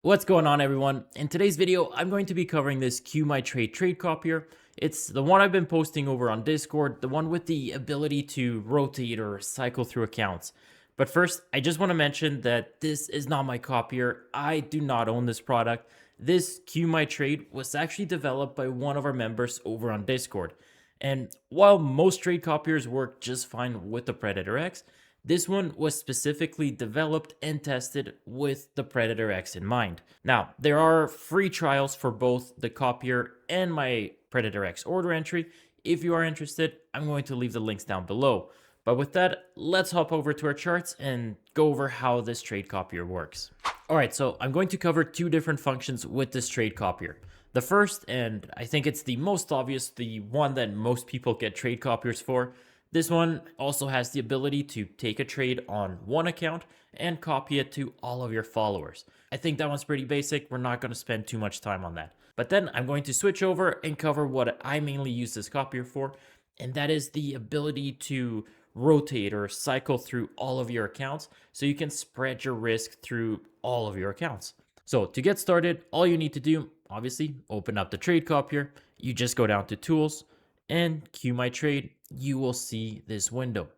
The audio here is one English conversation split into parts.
What's going on, everyone? In today's video, I'm going to be covering this QMyTrade trade copier. It's the one I've been posting over on Discord, the one with the ability to rotate or cycle through accounts. But first, I just want to mention that this is not my copier. I do not own this product. This QMyTrade was actually developed by one of our members over on Discord. And while most trade copiers work just fine with the Predator X, this one was specifically developed and tested with the Predator X in mind. Now, there are free trials for both the copier and my Predator X order entry. If you are interested, I'm going to leave the links down below. But with that, let's hop over to our charts and go over how this trade copier works. All right, so I'm going to cover two different functions with this trade copier. The first, and I think it's the most obvious, the one that most people get trade copiers for, this one also has the ability to take a trade on one account and copy it to all of your followers. I think that one's pretty basic. We're not going to spend too much time on that. But then I'm going to switch over and cover what I mainly use this copier for, and that is the ability to rotate or cycle through all of your accounts so you can spread your risk through all of your accounts. So to get started, all you need to do, obviously, open up the trade copier. You just go down to tools and QMyTrade. You will see this window.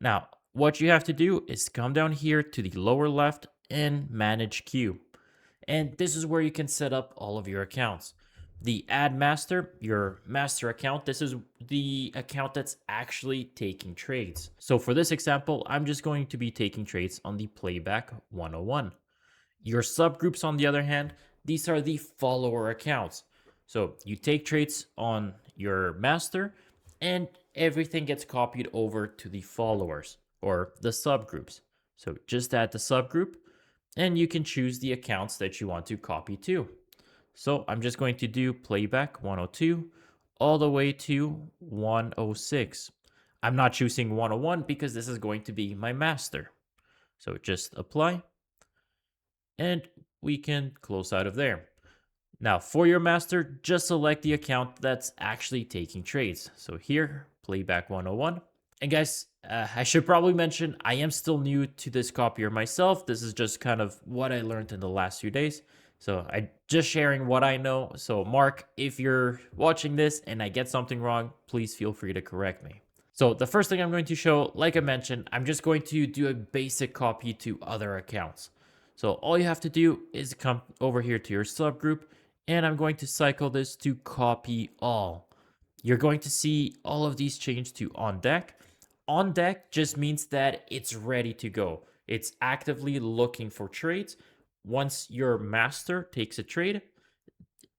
Now, what you have to do is come down here to the lower left and manage queue. And this is where you can set up all of your accounts. The add master, your master account, this is the account that's actually taking trades. So for this example, I'm just going to be taking trades on the playback 101. Your subgroups, on the other hand, these are the follower accounts. So you take trades on your master and everything gets copied over to the followers or the subgroups. So just add the subgroup and you can choose the accounts that you want to copy to. So I'm just going to do playback 102 all the way to 106. I'm not choosing 101 because this is going to be my master. So just apply and we can close out of there. Now for your master, just select the account that's actually taking trades. So here, playback 101. And guys, I should probably mention, I am still new to this copier myself. This is just kind of what I learned in the last few days. So I just sharing what I know. So Mark, if you're watching this and I get something wrong, please feel free to correct me. So the first thing I'm going to show, like I mentioned, I'm just going to do a basic copy to other accounts. So all you have to do is come over here to your subgroup, and I'm going to cycle this to copy all. You're going to see all of these change to on deck. On deck just means that it's ready to go. It's actively looking for trades. Once your master takes a trade,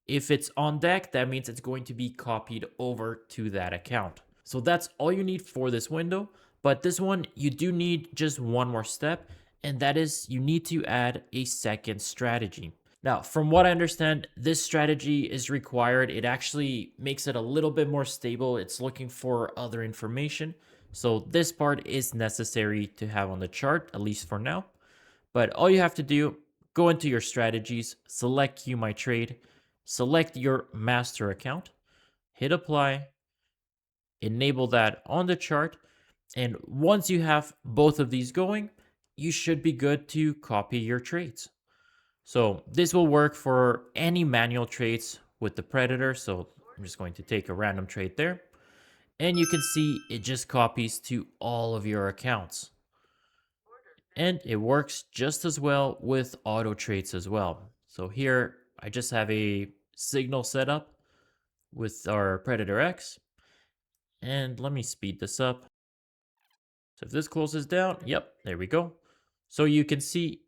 if it's on deck, that means it's going to be copied over to that account. So that's all you need for this window. But this one, you do need just one more step, and that is you need to add a second strategy. Now, from what I understand, this strategy is required. It actually makes it a little bit more stable. It's looking for other information. So this part is necessary to have on the chart, at least for now. But all you have to do, go into your strategies, select QMyTrade, select your master account, hit apply, enable that on the chart. And once you have both of these going, you should be good to copy your trades. So this will work for any manual trades with the Predator. So I'm just going to take a random trade there. And you can see it just copies to all of your accounts. And it works just as well with auto trades as well. So here I just have a signal set up with our Predator X. And let me speed this up. So if this closes down, yep, there we go. So you can see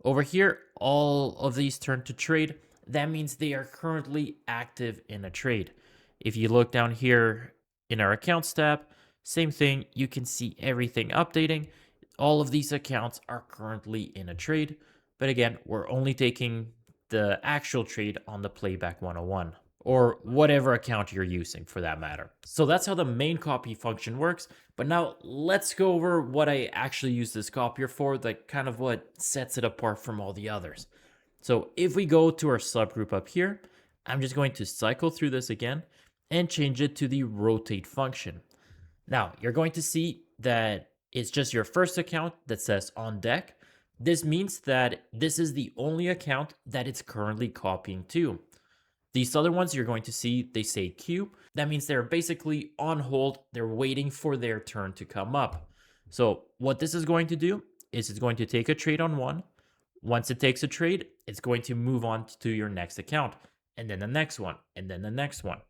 over here, all of these turn to trade. That means they are currently active in a trade. If you look down here in our accounts tab, same thing, you can see everything updating. All of these accounts are currently in a trade. But again, we're only taking the actual trade on the playback 101 or whatever account you're using for that matter. So that's how the main copy function works. But now let's go over what I actually use this copier for, like kind of what sets it apart from all the others. So if we go to our subgroup up here, I'm just going to cycle through this again and change it to the rotate function. Now you're going to see that it's just your first account that says on deck. This means that this is the only account that it's currently copying to. These other ones you're going to see, they say queue. That means they're basically on hold. They're waiting for their turn to come up. So what this is going to do is it's going to take a trade on one. Once it takes a trade, it's going to move on to your next account, and then the next one, and then the next one.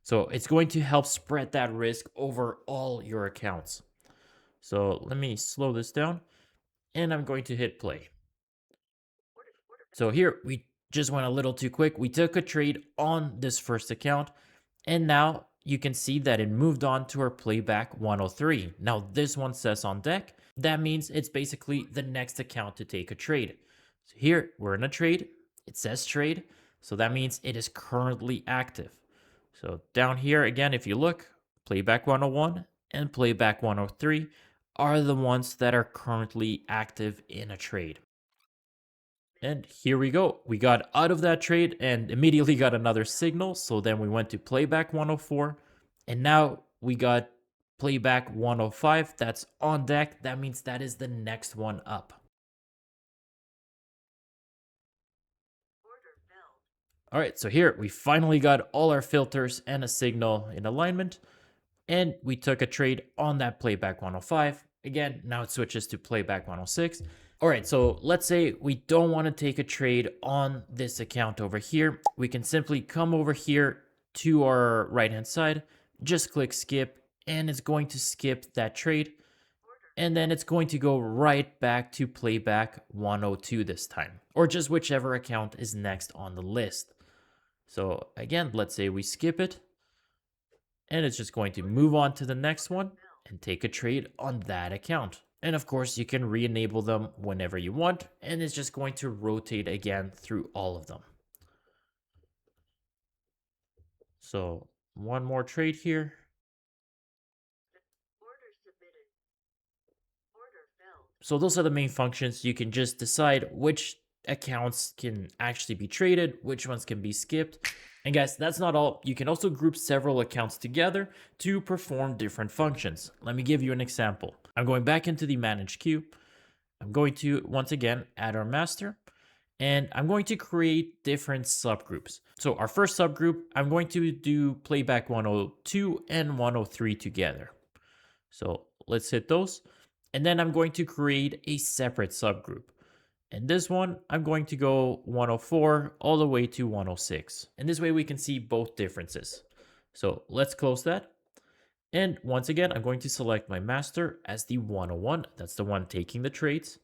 So it's going to help spread that risk over all your accounts. So let me slow this down, and I'm going to hit play. So here we just went a little too quick. We took a trade on this first account, and now you can see that it moved on to our playback 103. Now this one says on deck. That means it's basically the next account to take a trade. So here we're in a trade. It says trade. So that means it is currently active. So down here again, if you look, playback 101 and playback 103 are the ones that are currently active in a trade. And here we go. We got out of that trade and immediately got another signal. So then we went to playback 104. And now we got playback 105. That's on deck. That means that is the next one up. All right, so here we finally got all our filters and a signal in alignment. And we took a trade on that playback 105. Again, now it switches to playback 106. All right, so let's say we don't want to take a trade on this account over here. We can simply come over here to our right-hand side, just click skip, and it's going to skip that trade. And then it's going to go right back to playback 102 this time, or just whichever account is next on the list. So again, let's say we skip it, and it's just going to move on to the next one and take a trade on that account. And of course, you can re-enable them whenever you want, and it's just going to rotate again through all of them. So one more trade here. So those are the main functions. You can just decide which accounts can actually be traded, which ones can be skipped. And guys, that's not all. You can also group several accounts together to perform different functions. Let me give you an example. I'm going back into the manage queue. I'm going to, once again, add our master. And I'm going to create different subgroups. So our first subgroup, I'm going to do playback 102 and 103 together. So let's hit those. And then I'm going to create a separate subgroup. And this one, I'm going to go 104 all the way to 106. And this way we can see both differences. So let's close that. And once again, I'm going to select my master as the 101. That's the one taking the trades.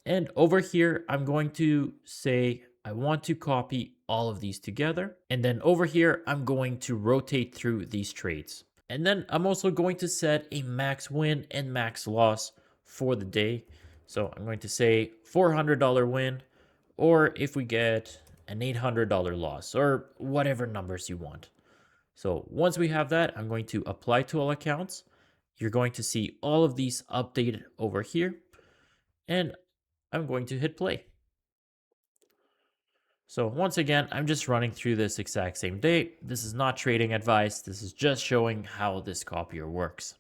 And over here, I'm going to say, I want to copy all of these together. And then over here, I'm going to rotate through these trades. And then I'm also going to set a max win and max loss for the day. So I'm going to say $400 win, or if we get an $800 loss, or whatever numbers you want. So once we have that, I'm going to apply to all accounts. You're going to see all of these updated over here, and I'm going to hit play. So once again, I'm just running through this exact same day. This is not trading advice. This is just showing how this copier works.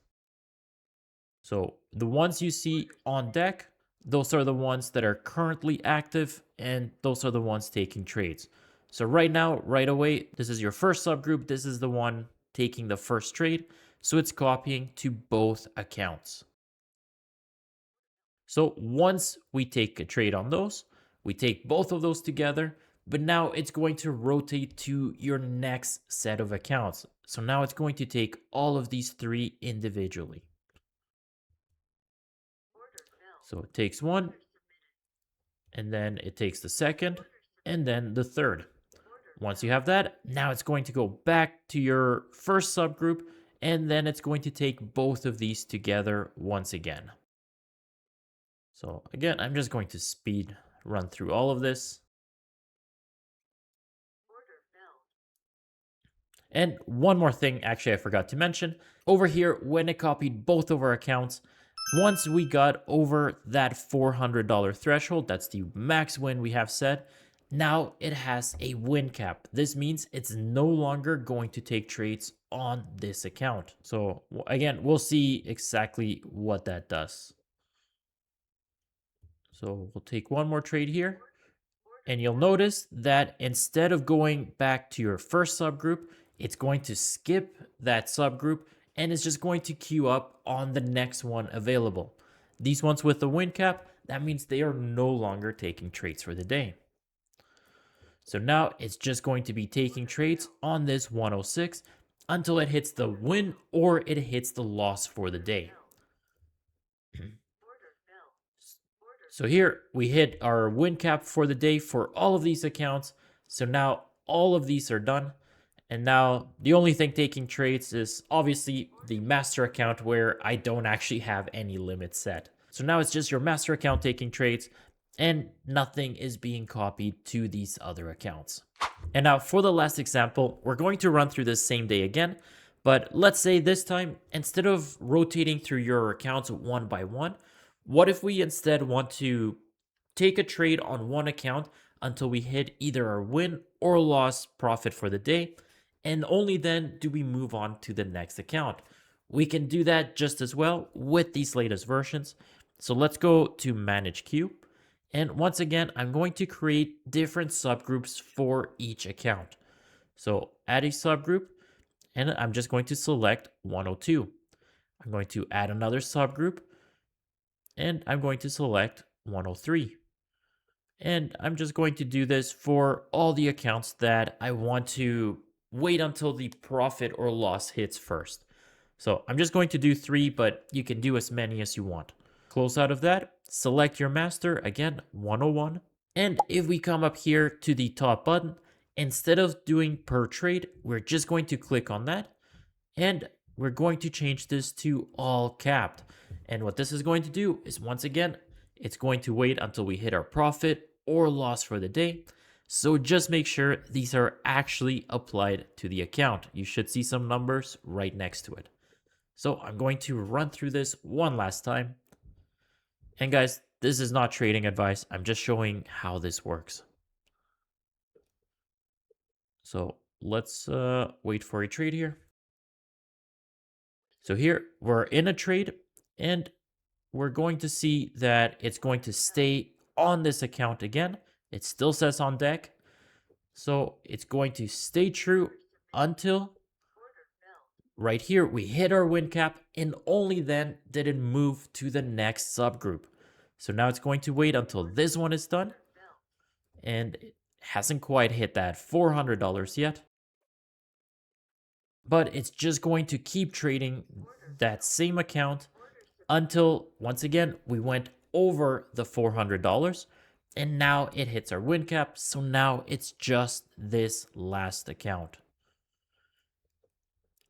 So the ones you see on deck, those are the ones that are currently active, and those are the ones taking trades. So right now, right away, this is your first subgroup. This is the one taking the first trade. So it's copying to both accounts. So once we take a trade on those, we take both of those together, but now it's going to rotate to your next set of accounts. So now it's going to take all of these three individually. So it takes one, and then it takes the second, and then the third. Once you have that, now it's going to go back to your first subgroup, and then it's going to take both of these together once again. So again, I'm just going to speed run through all of this. And one more thing, actually, I forgot to mention. Over here, when it copied both of our accounts, once we got over that $400 threshold, that's the max win we have set, now it has a win cap. This means it's no longer going to take trades on this account. So again, we'll see exactly what that does. So we'll take one more trade here. And you'll notice that instead of going back to your first subgroup, it's going to skip that subgroup and it's just going to queue up on the next one available. These ones with the win cap, that means they are no longer taking trades for the day. So now it's just going to be taking trades on this 106 until it hits the win or it hits the loss for the day. So here we hit our win cap for the day for all of these accounts. So now all of these are done. And now the only thing taking trades is obviously the master account where I don't actually have any limit set. So now it's just your master account taking trades and nothing is being copied to these other accounts. And now for the last example, we're going to run through this same day again. But let's say this time, instead of rotating through your accounts one by one, what if we instead want to take a trade on one account until we hit either our win or loss profit for the day, and only then do we move on to the next account? We can do that just as well with these latest versions. So let's go to Manage Queue. And once again, I'm going to create different subgroups for each account. So add a subgroup, and I'm just going to select 102. I'm going to add another subgroup, and I'm going to select 103. And I'm just going to do this for all the accounts that I want to wait until the profit or loss hits first. So I'm just going to do 3, but you can do as many as you want. Close out of that, select your master, again, 101. And if we come up here to the top button, instead of doing per trade, we're just going to click on that. And we're going to change this to all capped. And what this is going to do is, once again, it's going to wait until we hit our profit or loss for the day. So just make sure these are actually applied to the account. You should see some numbers right next to it. So I'm going to run through this one last time. And guys, this is not trading advice. I'm just showing how this works. So let's wait for a trade here. So here we're in a trade and we're going to see that it's going to stay on this account again. It still says on deck. So it's going to stay true until right here we hit our win cap, and only then did it move to the next subgroup. So now it's going to wait until this one is done, and it hasn't quite hit that $400 yet. But it's just going to keep trading that same account until, once again, we went over the $400. And now it hits our win cap. So now it's just this last account.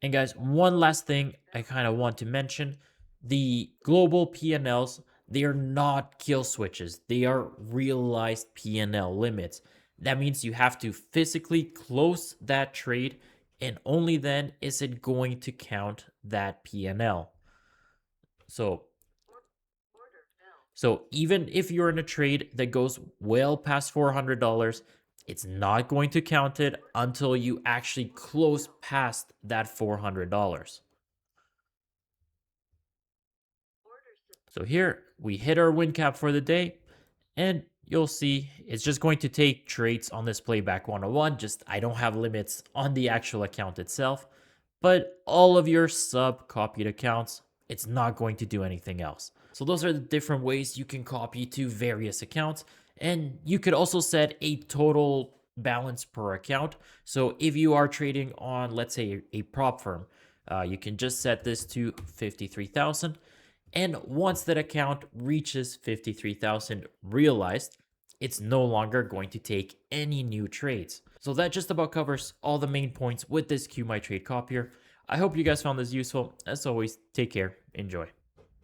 And guys, one last thing I kind of want to mention. The global P&Ls, they are not kill switches. They are realized P&L limits. That means you have to physically close that trade, and only then is it going to count that P&L. So even if you're in a trade that goes well past $400, it's not going to count it until you actually close past that $400. So here we hit our win cap for the day, and you'll see it's just going to take trades on this playback 101. Just I don't have limits on the actual account itself, but all of your sub copied accounts, it's not going to do anything else. So those are the different ways you can copy to various accounts. And you could also set a total balance per account. So if you are trading on, let's say, a prop firm, you can just set this to 53,000. And once that account reaches 53,000 realized, it's no longer going to take any new trades. So that just about covers all the main points with this QMyTrade copier. I hope you guys found this useful. As always, take care, enjoy.